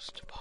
Ghostpaw.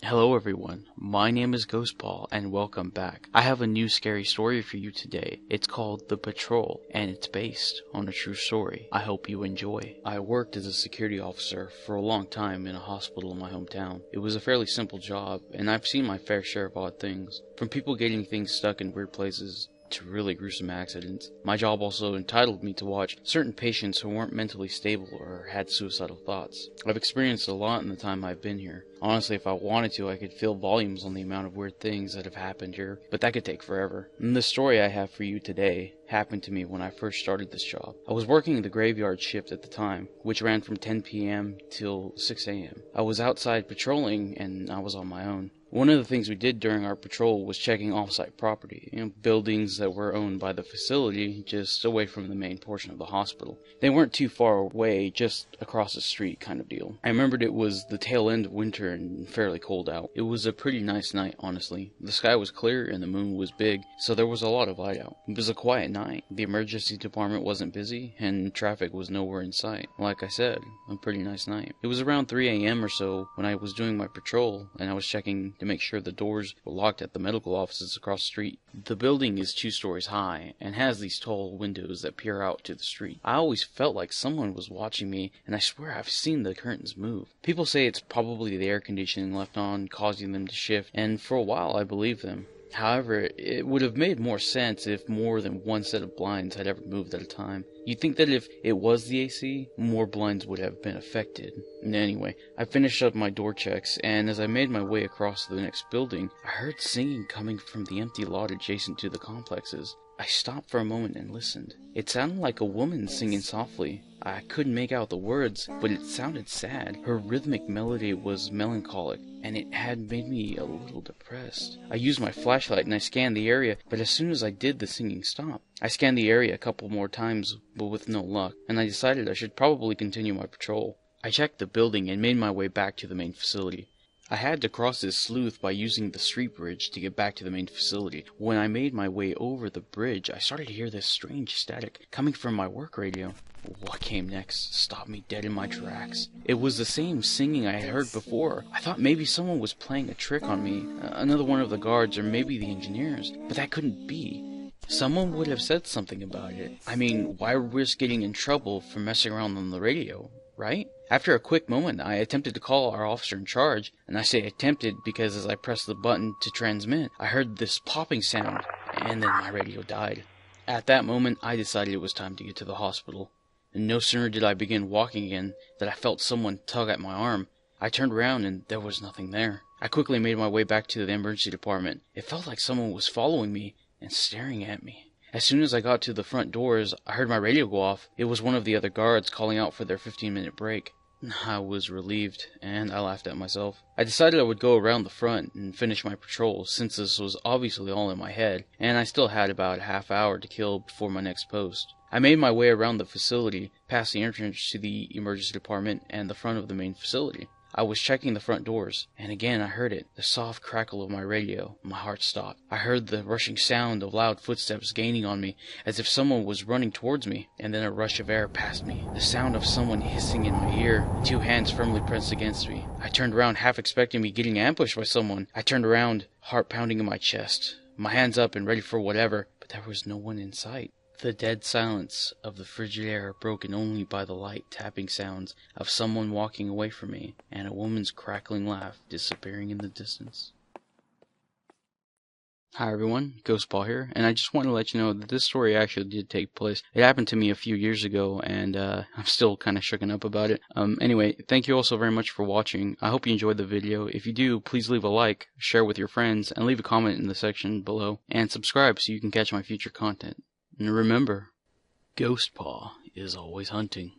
Hello everyone, my name is Ghostpaw and welcome back. I have a new scary story for you today. It's called The Patrol and it's based on a true story. I hope you enjoy. I worked as a security officer for a long time in a hospital in my hometown. It was a fairly simple job and I've seen my fair share of odd things. From people getting things stuck in weird places to really gruesome accidents. My job also entitled me to watch certain patients who weren't mentally stable or had suicidal thoughts. I've experienced a lot in the time I've been here. Honestly, if I wanted to, I could fill volumes on the amount of weird things that have happened here, but that could take forever. And the story I have for you today happened to me when I first started this job. I was working the graveyard shift at the time, which ran from 10 p.m. till 6 a.m. I was outside patrolling and I was on my own. One of the things we did during our patrol was checking off-site property, buildings that were owned by the facility just away from the main portion of the hospital. They weren't too far away, just across the street kind of deal. I remembered it was the tail end of winter and fairly cold out. It was a pretty nice night, honestly. The sky was clear and the moon was big, so there was a lot of light out. It was a quiet night. The emergency department wasn't busy and traffic was nowhere in sight. Like I said, a pretty nice night. It was around 3 a.m. or so when I was doing my patrol and I was checking to make sure the doors were locked at the medical offices across the street. The building is 2 stories high and has these tall windows that peer out to the street. I always felt like someone was watching me, and I swear I've seen the curtains move. People say it's probably the air conditioning left on causing them to shift, and for a while I believed them. However, it would have made more sense if more than one set of blinds had ever moved at a time. You'd think that if it was the AC, more blinds would have been affected. Anyway, I finished up my door checks, and as I made my way across to the next building, I heard singing coming from the empty lot adjacent to the complexes. I stopped for a moment and listened. It sounded like a woman singing softly. I couldn't make out the words, but it sounded sad. Her rhythmic melody was melancholic, and it had made me a little depressed. I used my flashlight and I scanned the area, but as soon as I did, the singing stopped. I scanned the area a couple more times, but with no luck, and I decided I should probably continue my patrol. I checked the building and made my way back to the main facility. I had to cross this slough by using the street bridge to get back to the main facility. When I made my way over the bridge, I started to hear this strange static coming from my work radio. What came next stopped me dead in my tracks. It was the same singing I had heard before. I thought maybe someone was playing a trick on me, another one of the guards or maybe the engineers, but that couldn't be. Someone would have said something about it. I mean, why risk getting in trouble for messing around on the radio, right? After a quick moment, I attempted to call our officer in charge, and I say attempted because as I pressed the button to transmit, I heard this popping sound, and then my radio died. At that moment, I decided it was time to get to the hospital. And no sooner did I begin walking again than I felt someone tug at my arm. I turned around and there was nothing there. I quickly made my way back to the emergency department. It felt like someone was following me and staring at me. As soon as I got to the front doors, I heard my radio go off. It was one of the other guards calling out for their 15-minute break. I was relieved, and I laughed at myself. I decided I would go around the front and finish my patrol, since this was obviously all in my head, and I still had about a half hour to kill before my next post. I made my way around the facility, past the entrance to the emergency department and the front of the main facility. I was checking the front doors, and again I heard it, the soft crackle of my radio. My heart stopped. I heard the rushing sound of loud footsteps gaining on me, as if someone was running towards me, and then a rush of air past me. The sound of someone hissing in my ear, 2 hands firmly pressed against me. I turned around, half expecting me getting ambushed by someone. I turned around, heart pounding in my chest, my hands up and ready for whatever, but there was no one in sight. The dead silence of the frigid air broken only by the light tapping sounds of someone walking away from me and a woman's crackling laugh disappearing in the distance. Hi everyone, Ghostpaw here, and I just want to let you know that this story actually did take place. It happened to me a few years ago, and I'm still kind of shooken up about it. Anyway, thank you all so very much for watching. I hope you enjoyed the video. If you do, please leave a like, share with your friends, and leave a comment in the section below, and subscribe so you can catch my future content. And remember, Ghostpaw is always hunting.